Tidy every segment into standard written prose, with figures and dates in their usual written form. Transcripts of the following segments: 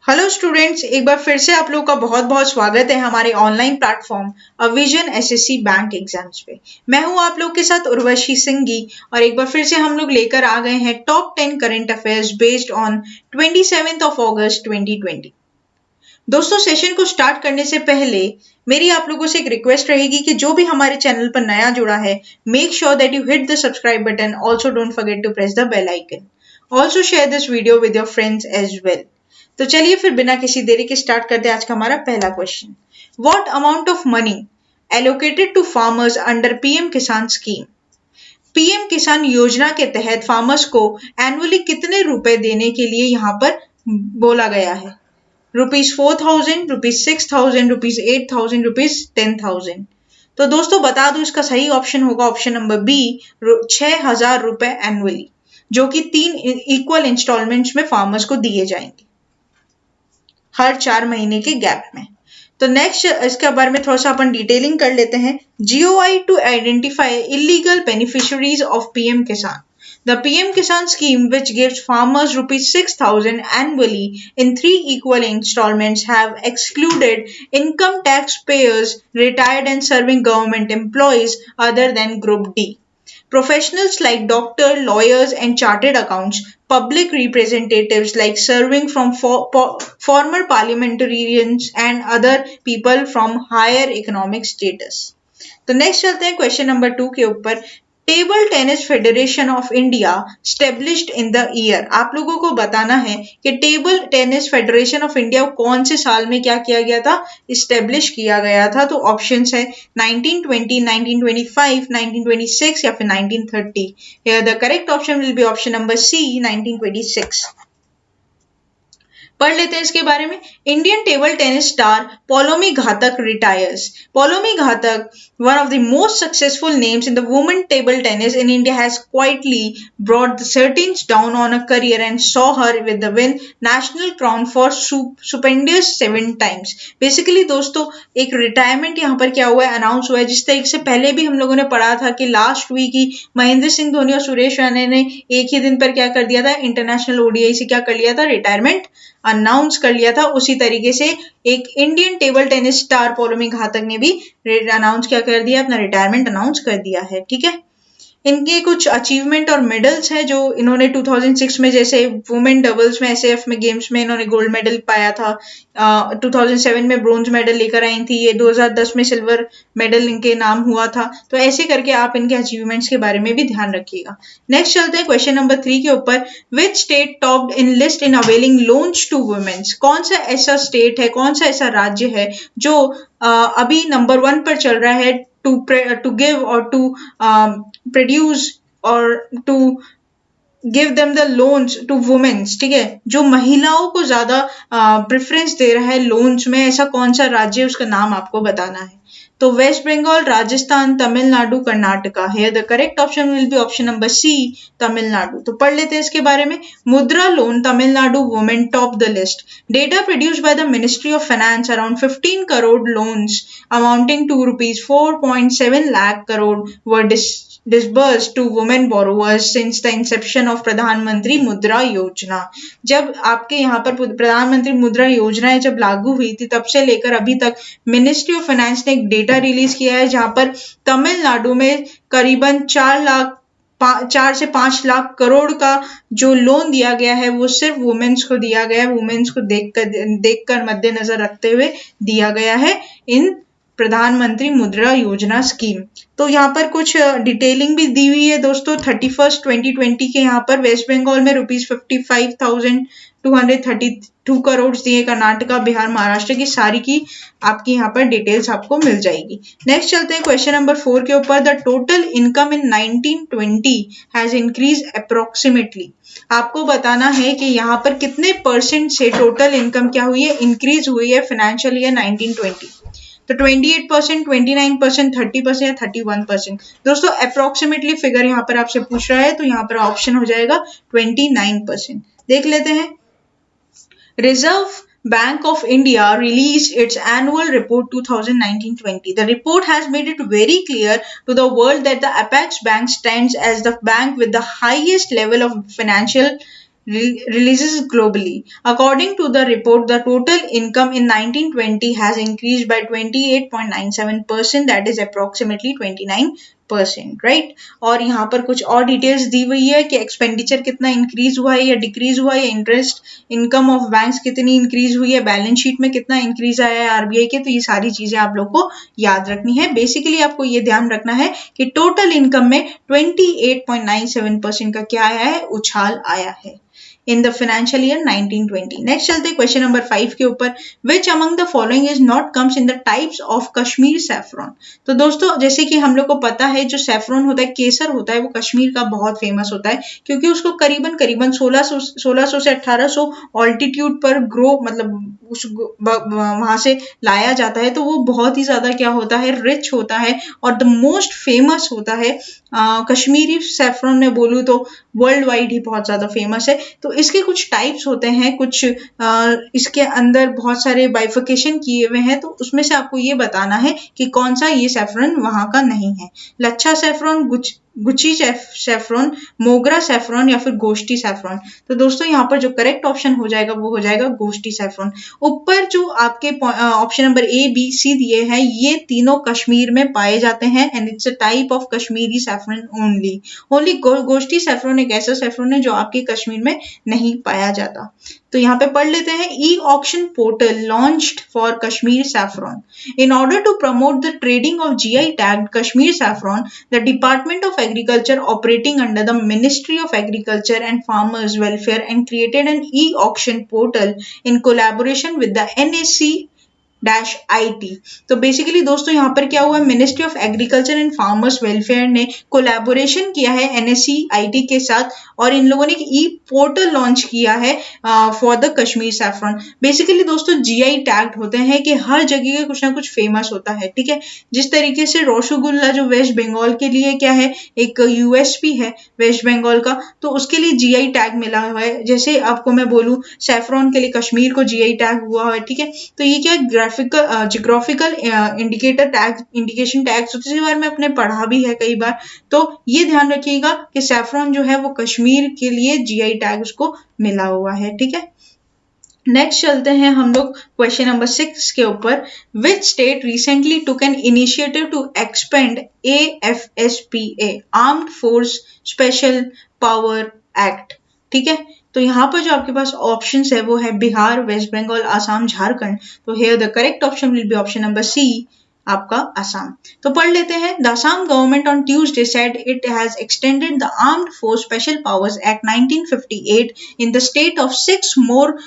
Hello students, एक बार फिर से आप लोगों का बहुत बहुत स्वागत है हमारे ऑनलाइन प्लेटफॉर्म अविजन एसएससी बैंक एग्जाम्स पे। मैं हूं आप लोग के साथ उर्वशी सिंघी और एक बार फिर से हम लोग लेकर आ गए हैं top 10 current affairs based on 27 अगस्त 2020। दोस्तों, सेशन को स्टार्ट करने से पहले मेरी आप लोगों से एक रिक्वेस्ट रहेगी कि जो भी हमारे चैनल पर नया जुड़ा है, make sure that you hit the subscribe button. Also don't forget to press the bell icon. Also share this video with your friends as well. तो चलिए फिर बिना किसी देरी के स्टार्ट करते हैं आज का हमारा पहला question. What amount of money allocated to farmers under PM Kisan scheme? PM Kisan Yojana के तहत फार्मर्स को एनुअली कितने रुपए देने के लिए यहाँ पर बोला गया है? ₹4,000, ₹6,000, ₹8,000, ₹10,000। तो दोस्तों बता दूं, इसका सही ऑप्शन होगा ऑप्शन नंबर बी, 6,000 रुपए एनुअली, जो कि 3 इक्वल इंस्टॉलमेंट्स में फार्मर्स को दिए जाएंगे हर 4 महीने के गैप में। तो नेक्स्ट इसके बारे में थोड़ा सा अपन डिटेलिंग कर लेते हैं। GOI to identify illegal beneficiaries of PM Kisan. The PM Kisan scheme, which gives farmers ₹6,000 annually in 3 equal installments, have excluded income tax payers, retired and serving government employees other than Group D. Professionals like doctors, lawyers, and chartered accountants, public representatives like serving from former parliamentarians and other people from higher economic status. तो next चलते हैं question number 2 के ऊपर। Table tennis federation of India established in the year. आप लोगों को बताना है कि table tennis federation of India कौन से साल में क्या किया गया था, स्टेब्लिश किया गया था। तो ऑप्शंस है 1920, 1925, 1926 या फिर 1930। Here the correct option will be option number C, 1926। पढ़ लेते हैं इसके बारे में। Indian table tennis star Paulomi Ghatak retires. Paulomi घातक, one of the most successful names in the women table tennis in India, has quietly brought the Curtains down on a career and saw her with the win national crown for stupendous 7 times. Basically दोस्तों एक retirement यहाँ पर क्या हुआ है, announce हुआ है। जिस तरीके से पहले भी हम लोगों ने पढ़ा था कि लास्ट वीक ही महेंद्र सिंह धोनी और सुरेश रैना ने एक ही दिन पर क्या कर दिया था, इंटरनेशनल ओडीआई से क्या कर लिया था, रिटायरमेंट अनाउंस कर लिया था। उसी तरीके से एक Indian table tennis star Paulomi घातक ने भी अनाउंस क्या कर दिया, अपना रिटायरमेंट अनाउंस कर दिया है। ठीक है, इनके कुछ अचीवमेंट और मेडल्स हैं जो इन्होंने 2006 में, जैसे वुमेन डबल्स में एसएएफ में गेम्स में इन्होंने गोल्ड मेडल पाया था, 2007 में ब्रोंज मेडल लेकर आई थी ये, 2010 में सिल्वर मेडल इनके नाम हुआ था। तो ऐसे करके आप इनके अचीवमेंट्स के बारे में भी ध्यान रखिएगा। नेक्स्ट चलते हैं क्वेश्चन नंबर 3 के ऊपर। Which state topped in list in availing loans to womens? कौन सा ऐसा स्टेट है, कौन सा ऐसा राज्य है जो अभी नंबर 1 पर चल रहा है to give or to produce or to give them the loans to women? ठीक है, जो महिलाओं को ज्यादा प्रेफरेंस दे रहा है लोन्स में, ऐसा कौन सा राज्य है, उसका नाम आपको बताना है। तो West Bengal, Rajasthan, Tamil Nadu, Karnataka. Here the correct option will be option number C, Tamil Nadu. तो पढ़ लेते हैं इसके बारे में। Mudra loan Tamil Nadu women top the list. Data produced by the ministry of finance, around 15 crore loans amounting to ₹4.7 lakh crore were disbursed to women borrowers since the inception of प्रधानमंत्री मुद्रा योजना। जब आपके यहाँ पर प्रधानमंत्री मुद्रा योजना जब लागू हुई थी, तब से लेकर अभी तक मिनिस्ट्री ऑफ फाइनेंस ने एक डेटा रिलीज किया है, जहां पर तमिलनाडु में करीबन 4 से 5 लाख करोड़ का जो लोन दिया गया है वो सिर्फ वुमेन्स को दिया गया है। वुमेन्स को देखकर मद्देनजर रखते हुए दिया गया है इन प्रधानमंत्री मुद्रा योजना स्कीम। तो यहाँ पर कुछ डिटेलिंग भी दी हुई है दोस्तों। 31 2020 के यहाँ पर वेस्ट बंगाल में ₹55,232 करोड़ दिए, कर्नाटका, बिहार, महाराष्ट्र की सारी की आपकी यहाँ पर डिटेल्स आपको मिल जाएगी। नेक्स्ट चलते हैं क्वेश्चन नंबर 4 के ऊपर। The total income in 1920 has increase approximately. आपको बताना है कि यहाँ पर कितने परसेंट से टोटल इनकम क्या हुई है, इंक्रीज हुई है फाइनेंशियल ईयर 1920। तो 28%, 29%, 30% या 31%। दोस्तों अप्रोक्सीमेटली फिगर यहाँ पर आपसे पूछ रहा है, तो यहाँ पर ऑप्शन हो जाएगा 29%। देख लेते हैं। Reserve Bank of India released its annual report 2019-20. The report has made it very clear to the world that the Apex Bank stands as the bank with the highest level of financial releases globally. According to the report, the total income in 1920 has increased by 28.97%, that is approximately 29%, right. और यहाँ पर कुछ और details दी हुई है कि expenditure कितना increase हुआ है या डिक्रीज हुआ है, इंटरेस्ट इनकम ऑफ बैंक्स कितनी इंक्रीज हुई है, बैलेंस शीट में कितना इंक्रीज आया है आरबीआई के। तो ये सारी चीजें आप लोग को याद रखनी है। बेसिकली आपको ये ध्यान रखना है कि टोटल इनकम में 28.97% का क्या आया है, उछाल आया है in the financial year 1920. Next चलते हैं क्वेश्चन नंबर 5 के ऊपर। Which among the following is not comes in the types of Kashmir saffron? तो दोस्तों जैसे कि हम लोग को पता है जो सैफरॉन होता है, केसर होता है, वो कश्मीर का बहुत फेमस होता है क्योंकि उसको करीबन 1600 से 1800 ऑल्टीट्यूड पर ग्रो मतलब उस वहां से लाया जाता है। तो वो बहुत ही ज्यादा क्या होता है, रिच होता है और द मोस्ट फेमस होता है। कश्मीरी सैफरॉन में बोलूँ तो वर्ल्ड वाइड ही बहुत ज्यादा फेमस है। तो इसके कुछ टाइप्स होते हैं, कुछ इसके अंदर बहुत सारे बाइफिकेशन किए हुए हैं। तो उसमें से आपको ये बताना है कि कौन सा ये सैफरन वहां का नहीं है। लच्छा सैफरन, गुची सैफरन, मोगरा सैफरन या फिर गोश्ती सैफरन। तो दोस्तों यहाँ पर जो करेक्ट ऑप्शन हो जाएगा वो हो जाएगा गोश्ती सैफरन। ऊपर जो आपके option number A B C दिए हैं ये तीनों कश्मीर में पाए जाते हैं and it's a type of Kashmiri saffron only गोश्ती सैफरन एक ऐसा सैफरन है जो आपके कश्मीर में नहीं पाया जाता। तो यहाँ पे पढ़ लेते हैं। E auction portal launched for Kashmir saffron in order to promote the trading of GI tagged Kashmir saffron the department of agriculture operating under the ministry of agriculture and farmers welfare and created an e auction portal in collaboration with the NAC-IT। तो basically दोस्तों यहाँ पर क्या हुआ, ministry of agriculture and farmers welfare ने collaboration किया है NAC-IT के साथ और इन लोगों ने एक ई पोर्टल लॉन्च किया है for the Kashmir saffron. Basically दोस्तों जीआई टैग्ड होते हैं कि हर जगह का कुछ ना कुछ फेमस होता है, ठीक है। जिस तरीके से रसगुल्ला जो वेस्ट बंगाल के लिए क्या है, एक यूएसपी है वेस्ट बंगाल का, तो उसके लिए जीआई टैग मिला हुआ है। जैसे आपको मैं बोलूं सैफरन के लिए कश्मीर को जीआई टैग हुआ है, ठीक है। तो ये क्या geographical indicator tag, indication tags होते हैं, बार में अपने पढ़ा भी है कई बार। तो ये ध्यान रखिएगा कि सैफरन जो है वो कश्मीर के लिए जीआई टैग उसको मिला हुआ है, ठीक है। नेक्स्ट चलते हैं हम लोग क्वेश्चन नंबर 6 के ऊपर। Which state recently took an initiative to expand AFSPA armed force special power act, ठीक है। तो यहाँ पर जो आपके पास ऑप्शंस है वो है बिहार, वेस्ट बंगाल, आसाम, झारखंड। तो here the correct option will be option number C, आपका असम। तो पढ़ लेते हैं। The Assam government on Tuesday said it has extended the armed force special powers act 1958 in the state of 6 more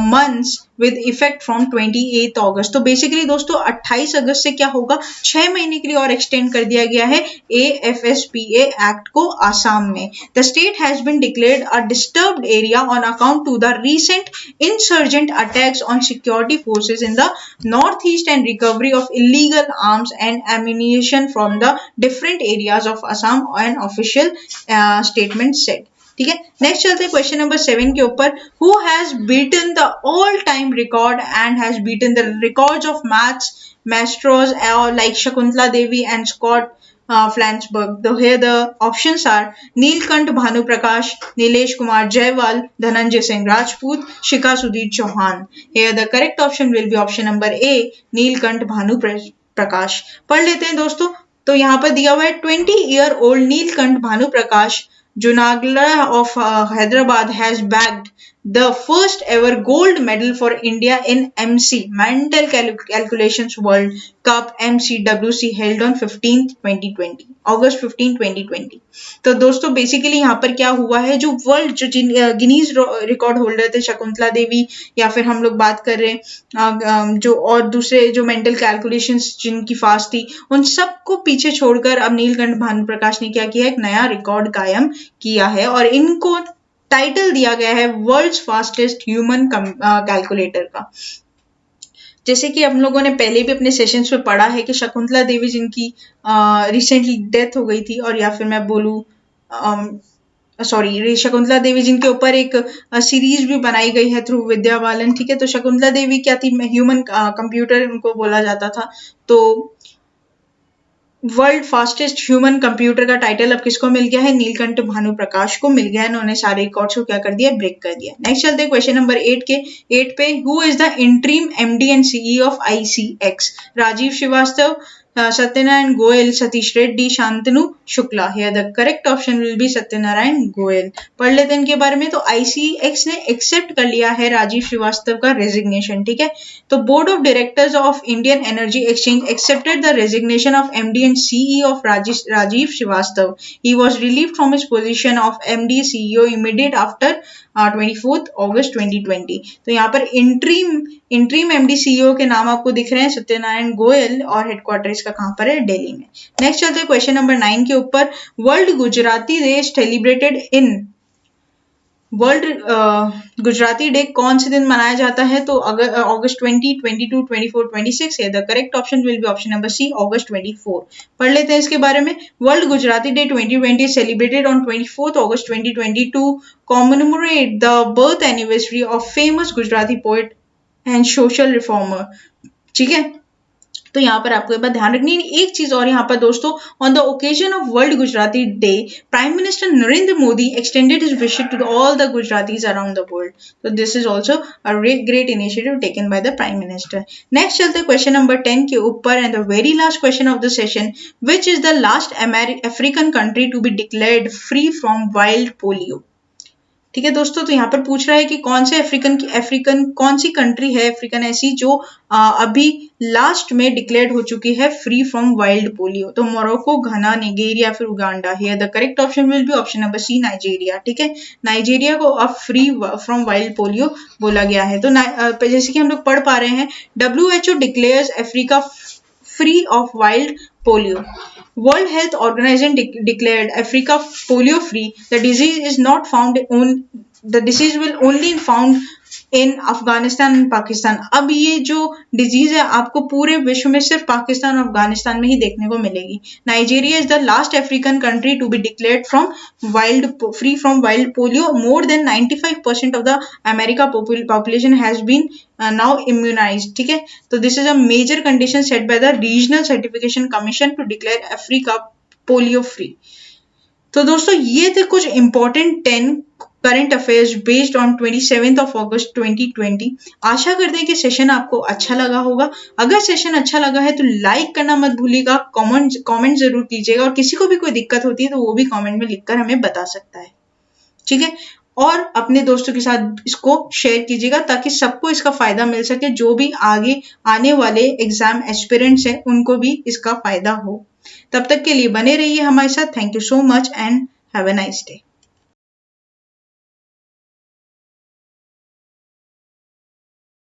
months with effect from 28 अगस्त। तो basically दोस्तों 28 अगस्त से क्या होगा, 6 महीने के लिए और एक्सटेंड कर दिया गया है AFSPA एक्ट को आसाम में। The state has been declared a disturbed area on account to the recent insurgent attacks on security forces in the north east and recovery of illegal arms and ammunition from the different areas of Assam and official statement said, ठीक है। Next चलते हैं question number 7 के ऊपर। Who has beaten the all time record and has beaten the records of maths maestros like Shakuntala Devi and Scott Flansburgh? Here the options are Neelkanth Bhanu Prakash, Nilesh Kumar Jaywal, Dhananjay Singh Rajput, Shikha Sudhir Chauhan. Here the correct option will be option number A, Neelkanth Bhanu Prakash. पढ़ लेते हैं दोस्तों। तो यहाँ पर दिया हुआ है 20-year-old Neelkanth Bhanu Prakash Junagla of Hyderabad has bagged the first ever gold medal for India in MC Mental Calculations World Cup MCWC held on 15/2020 August 15, 2020। तो दोस्तों बेसिकली यहाँ पर क्या हुआ है, जो वर्ल्ड जो गिनीज रिकॉर्ड होल्डर थे शकुंतला देवी या फिर हम लोग बात कर रहे हैं जो और दूसरे जो मेंटल कैलकुलेशंस जिनकी फास्ट थी, उन सबको पीछे छोड़कर अब नीलकंठ भानु प्रकाश ने क्या किया, एक नया रिकॉर्ड कायम किया है और इनको टाइटल दिया गया है वर्ल्ड्स फास्टेस्ट ह्यूमन कैलकुलेटर का। जैसे कि हम लोगों ने पहले भी अपने सेशंस में पढ़ा है कि शकुंतला देवी जिनकी रिसेंटली डेथ हो गई थी, और या फिर मैं बोलूँ शकुंतला देवी जिनके ऊपर एक सीरीज भी बनाई गई है थ्रू विद्या बालन, ठीक है। तो शकुंतला देवी क्या थी, ह्यूमन कंप्यूटर उनको बोला जाता था। तो वर्ल्ड फास्टेस्ट ह्यूमन कंप्यूटर का टाइटल अब किसको मिल गया है? नीलकंठ भानु प्रकाश को मिल गया है। इन्होंने सारे रिकॉर्ड्स को क्या कर दिया? ब्रेक कर दिया। नेक्स्ट चलते हैं क्वेश्चन नंबर 8 पे। Who is the interim MD and CEO of ICX? Rajiv Srivastava, Satyanarayan Goyal, Satish Reddy, Shantanu Shukla. Here the correct option will be Satyanarayan Goyal. पढ़ लेते हैं इनके बारे में। तो आईसीएक्स ने एक्सेप्ट कर लिया है राजीव श्रीवास्तव का रेजिग्नेशन, ठीक है। तो board of directors of Indian energy exchange accepted the resignation of MD and CEO of Rajiv Srivastava. He was relieved from his position of MD CEO immediate after 24 अगस्त 2020. तो यहाँ पर इंट्रीम एमडी सीईओ के नाम आपको दिख रहे हैं सत्यनारायण गोयल और हेडक्वार्टर इसका कहाँ पर है? दिल्ली में। नेक्स्ट चलते हैं क्वेश्चन नंबर 9 के ऊपर। World Gujarati day celebrated in world Gujarati day कौन से दिन मनाया जाता है? तो अगस्त 20, 22, 24, 26 है। The correct option will be option number C, August 24। पढ़ लेते हैं इसके बारे में। World Gujarati day 2020 celebrated on 24 August 2022 commemorate the birth anniversary of famous Gujarati poet and social reformer, ठीक है। तो यहाँ पर आपको एक बात ध्यान रखनी है। एक चीज और यहाँ पर दोस्तों, on the occasion of world Gujarati day prime minister Narendra Modi extended his wish to all the Gujaratis around the world. तो this is also a great initiative taken by the prime minister. Next चलते हैं क्वेश्चन नंबर 10 के ऊपर and the very last question of the session. Which is the last African country to be declared free from wild polio? ठीक है दोस्तों, तो यहाँ पर पूछ रहा है कि कौन से अफ्रीकन कौन सी कंट्री है अफ्रीकन ऐसी जो अभी लास्ट में डिक्लेयर्ड हो चुकी है फ्री फ्रॉम वाइल्ड पोलियो? तो मोरक्को, घना, निगेरिया, फिर Uganda. Here the correct option will be option number C, Nigeria, ठीक है। नाइजीरिया को अब फ्री फ्रॉम वाइल्ड पोलियो बोला गया है। तो जैसे कि हम लोग पढ़ पा रहे हैं, WHO declares Africa free of wild polio. World Health Organization declared Africa polio free. The disease will only found in Afghanistan and Pakistan. अब ये जो डिजीज है आपको पूरे विश्व में सिर्फ पाकिस्तान और अफगानिस्तान में ही देखने को मिलेगी। Nigeria is the last African country to be declared free from wild polio. More than 95% of the America population has been now immunized, ठीक है। तो this is a major condition set by the regional certification commission to declare Africa polio free. तो दोस्तों ये थे कुछ important 10 current affairs based on 27 अगस्त 2020। आशा करते हैं कि सेशन आपको अच्छा लगा होगा। अगर सेशन अच्छा लगा है तो लाइक करना मत भूलिएगा, कमेंट जरूर कीजिएगा और किसी को भी कोई दिक्कत होती है तो वो भी कमेंट में लिखकर हमें बता सकता है, ठीक है। और अपने दोस्तों के साथ इसको शेयर कीजिएगा ताकि सबको इसका फायदा मिल सके। जो भी आगे आने वाले एग्जाम एस्पिरेंट्स हैं उनको भी इसका फायदा हो। तब तक के लिए बने रहिए हमारे साथ। Thank you so much and have a nice day.